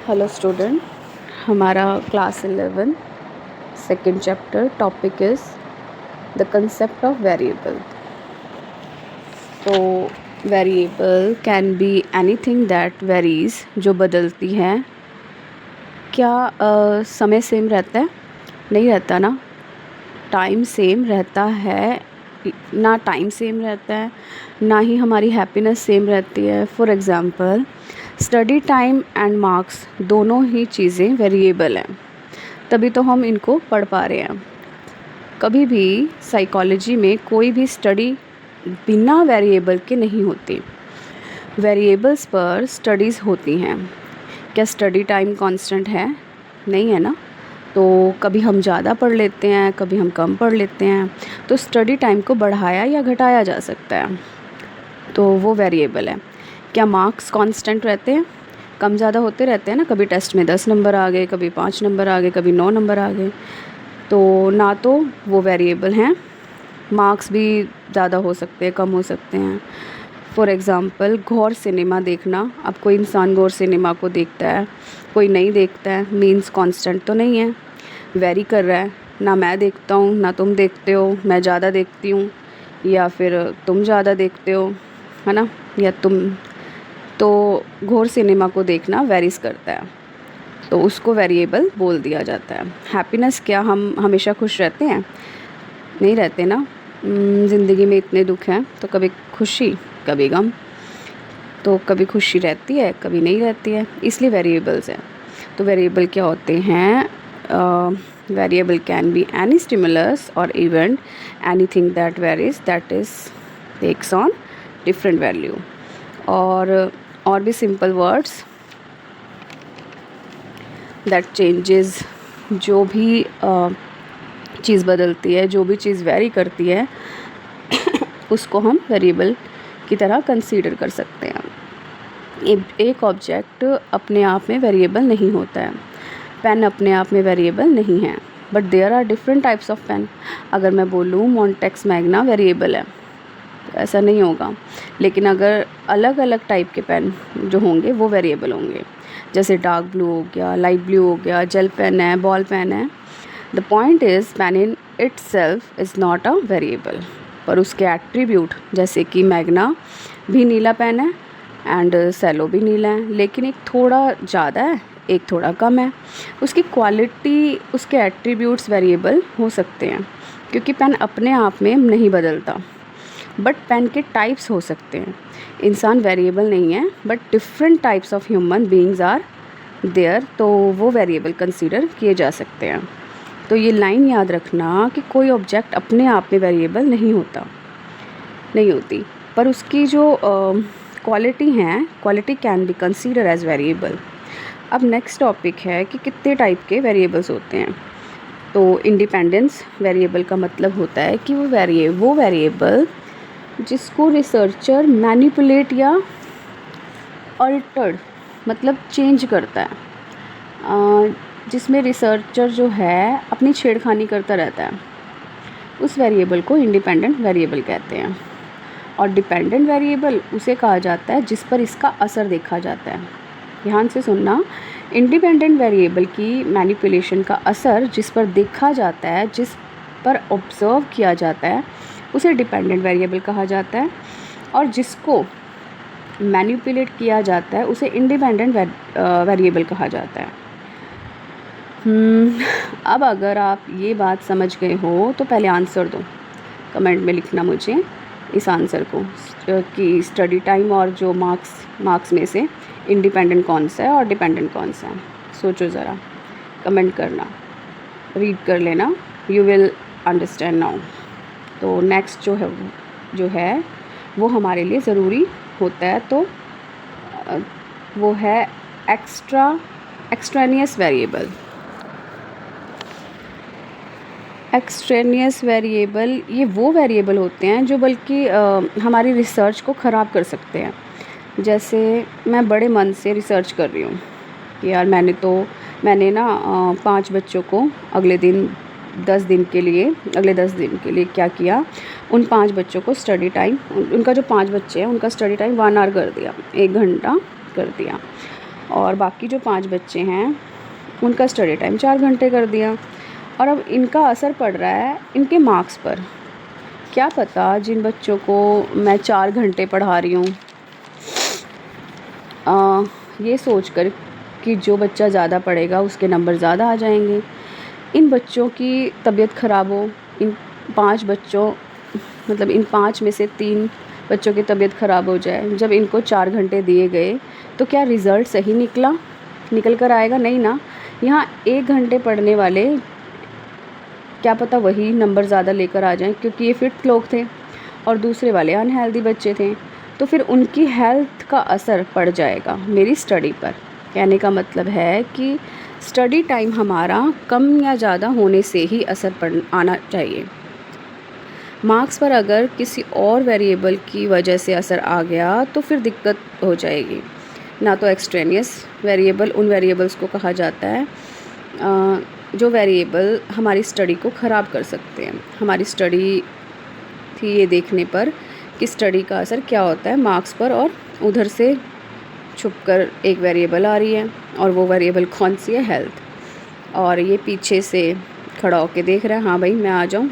Hello student, हमारा class 11 second chapter topic is the concept of variable. तो variable can be anything that varies, जो बदलती है। क्या समय सेम रहता है? नहीं रहता ना। टाइम सेम रहता है ना, टाइम सेम रहता है ना ही हमारी हैप्पीनेस सेम रहती है। For example, study time and marks दोनों ही चीज़ें वेरिएबल हैं, तभी तो हम इनको पढ़ पा रहे हैं। कभी भी साइकोलॉजी में कोई भी स्टडी बिना वेरिएबल के नहीं होती। वेरिएबल्स पर स्टडीज़ होती हैं। क्या स्टडी टाइम कांस्टेंट है? नहीं है ना। तो कभी हम ज़्यादा पढ़ लेते हैं, कभी हम कम पढ़ लेते हैं, तो स्टडी टाइम को बढ़ाया या घटाया जा सकता है, तो वो वेरिएबल है। क्या मार्क्स कांस्टेंट रहते हैं? कम ज़्यादा होते रहते हैं ना। कभी टेस्ट में 10 नंबर आ गए, कभी 5 नंबर आ गए, कभी 9 नंबर आ गए, तो ना तो वो वेरिएबल हैं। मार्क्स भी ज़्यादा हो सकते हैं, कम हो सकते हैं। फॉर एग्ज़ाम्पल, घौर सिनेमा देखना। अब कोई इंसान घौर सिनेमा को देखता है, कोई नहीं देखता है, मीन्स कांस्टेंट तो नहीं है, वेरी कर रहा है। ना मैं देखता हूँ ना तुम देखते हो, मैं ज़्यादा देखती हूँ या फिर तुम ज़्यादा देखते हो, है ना, या तुम। तो घौर सिनेमा को देखना वेरीज करता है, तो उसको वेरिएबल बोल दिया जाता है। हैप्पीनेस, क्या हम हमेशा खुश रहते हैं? नहीं रहते ना। ज़िंदगी में इतने दुख हैं, तो कभी खुशी कभी गम, तो कभी खुशी रहती है कभी नहीं रहती है, इसलिए वेरिएबल्स हैं। तो वेरिएबल क्या होते हैं? Variable can be any stimulus और event, anything that varies, that is takes on different value. और भी सिंपल वर्ड्स, दैट चेंजेस, जो भी चीज़ बदलती है, जो भी चीज़ वेरी करती है, उसको हम वेरिएबल की तरह कंसीडर कर सकते हैं। एक ऑब्जेक्ट अपने आप में वेरिएबल नहीं होता है। पेन अपने आप में वेरिएबल नहीं है, but there are different types of pain. अगर मैं बोलूँ मॉन्टेक्स मैग्ना वेरिएबल है, तो ऐसा नहीं होगा। लेकिन अगर अलग अलग टाइप के पेन जो होंगे वो वेरिएबल होंगे, जैसे डार्क ब्लू हो गया, लाइट ब्लू हो गया, जेल पेन है, बॉल पेन है। The point is pain in itself is not a variable, पर उसके एट्रीब्यूट, जैसे कि मैग्ना भी नीला पेन है एंड सेलो भी नीला है, लेकिन एक थोड़ा ज़्यादा है, एक थोड़ा कम है। उसकी क्वालिटी, उसके एट्रीब्यूट्स वेरिएबल हो सकते हैं, क्योंकि पेन अपने आप में नहीं बदलता, बट पेन के टाइप्स हो सकते हैं। इंसान वेरिएबल नहीं है, but different types of human beings are there, तो वो वेरिएबल कंसीडर किए जा सकते हैं। तो ये लाइन याद रखना कि कोई ऑब्जेक्ट अपने आप में वेरिएबल नहीं होती, पर उसकी जो क्वालिटी हैं, quality can be consider as variable. अब नेक्स्ट टॉपिक है कि कितने टाइप के वेरिएबल्स होते हैं। तो इंडिपेंडेंस वेरिएबल का मतलब होता है कि वो वेरिएबल जिसको रिसर्चर मैनिपुलेट या अल्टर्ड, मतलब चेंज करता है, जिसमें रिसर्चर जो है अपनी छेड़खानी करता रहता है, उस वेरिएबल को इंडिपेंडेंट वेरिएबल कहते हैं। और डिपेंडेंट वेरिएबल उसे कहा जाता है जिस पर इसका असर देखा जाता है। ध्यान से सुनना, इंडिपेंडेंट वेरिएबल की मैनिपुलेशन का असर जिस पर देखा जाता है, जिस पर ऑब्जर्व किया जाता है, उसे डिपेंडेंट वेरिएबल कहा जाता है। और जिसको मैनिपुलेट किया जाता है उसे इंडिपेंडेंट वेरिएबल कहा जाता है। अब अगर आप ये बात समझ गए हो तो पहले आंसर दो, कमेंट में लिखना मुझे इस आंसर को कि स्टडी टाइम और जो मार्क्स में से इंडिपेंडेंट कौन सा है और डिपेंडेंट कौन सा है। सोचो ज़रा, कमेंट करना, रीड कर लेना, यू विल अंडरस्टैंड नाउ। तो नेक्स्ट जो है वो हमारे लिए ज़रूरी होता है, तो वो है एक्सट्रेनियस वेरिएबल। एक्सट्रेनियस वेरिएबल ये वो वेरिएबल होते हैं जो बल्कि हमारी रिसर्च को ख़राब कर सकते हैं। जैसे मैं बड़े मन से रिसर्च कर रही हूँ कि यार मैंने ना 5 बच्चों को अगले 10 दिन के लिए क्या किया, उन 5 बच्चों को स्टडी टाइम, उनका जो 5 बच्चे हैं उनका स्टडी टाइम 1 आवर कर दिया, 1 घंटा कर दिया। और बाकी जो 5 बच्चे हैं उनका स्टडी टाइम 4 घंटे कर दिया। और अब इनका असर पड़ रहा है इनके मार्क्स पर। क्या पता जिन बच्चों को मैं 4 घंटे पढ़ा रही हूँ, ये सोचकर कि जो बच्चा ज़्यादा पढ़ेगा उसके नंबर ज़्यादा आ जाएंगे, इन बच्चों की तबीयत ख़राब हो। इन 5 बच्चों मतलब इन 5 में से 3 बच्चों की तबीयत ख़राब हो जाए। जब इनको 4 घंटे दिए गए तो क्या रिज़ल्ट सही निकल कर आएगा? नहीं ना। यहाँ 1 घंटे पढ़ने वाले क्या पता वही नंबर ज़्यादा लेकर आ जाएं, क्योंकि ये फिट लोग थे और दूसरे वाले अनहेल्दी बच्चे थे। तो फिर उनकी हेल्थ का असर पड़ जाएगा मेरी स्टडी पर। कहने का मतलब है कि स्टडी टाइम हमारा कम या ज़्यादा होने से ही असर आना चाहिए। मार्क्स पर अगर किसी और वेरिएबल की वजह से असर आ गया तो फिर दिक्कत हो जाएगी। ना तो एक्सट्रेनियस वेरिएबल उन वेरिएबल्स को कहा जाता है जो वेरिएबल हमारी स्टडी को ख़राब कर सकते हैं। हमारी स्टडी थी ये देखने पर कि स्टडी का असर क्या होता है मार्क्स पर, और उधर से छुपकर एक वेरिएबल आ रही है और वो वेरिएबल कौन सी है? हेल्थ। और ये पीछे से खड़ा होके देख रहा है, हाँ भाई मैं आ जाऊँ।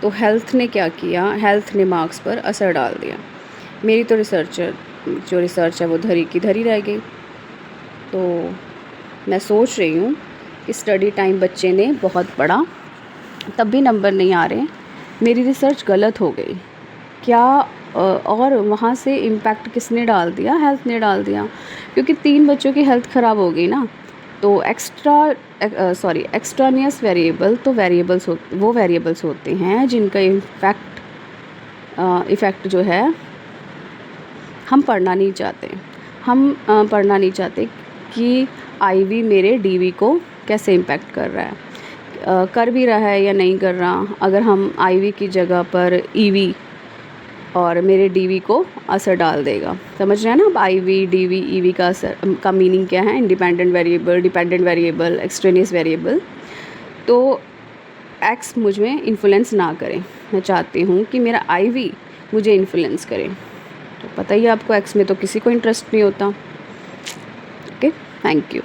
तो हेल्थ ने क्या किया? हेल्थ ने मार्क्स पर असर डाल दिया। मेरी तो जो रिसर्च है वो धरी की धरी रह गई। तो मैं सोच रही हूँ कि स्टडी टाइम बच्चे ने बहुत पढ़ा तब भी नंबर नहीं आ रहे, मेरी रिसर्च गलत हो गई क्या? और वहाँ से इम्पैक्ट किसने डाल दिया? हेल्थ ने डाल दिया, क्योंकि 3 बच्चों की हेल्थ ख़राब हो गई ना। तो एक्सट्रानियस वेरिएबल तो वो वेरिएबल्स होते हैं जिनका इफ़ेक्ट जो है हम पढ़ना नहीं चाहते। हम पढ़ना नहीं चाहते कि आईवी मेरे डीवी को कैसे इम्पैक्ट कर रहा है, कर भी रहा है या नहीं कर रहा। अगर हम आईवी की जगह पर ईवी और मेरे डीवी को असर डाल देगा। समझ रहे हैं ना? अब आईवी डीवी ईवी का असर का मीनिंग क्या है? Independent variable, dependent variable, extraneous variable. तो एक्स मुझ में इन्फ्लुएंस ना करे। मैं चाहती हूँ कि मेरा आईवी मुझे इन्फ्लुएंस करे। तो पता ही है आपको, एक्स में तो किसी को इंटरेस्ट नहीं होता। Okay, thank you.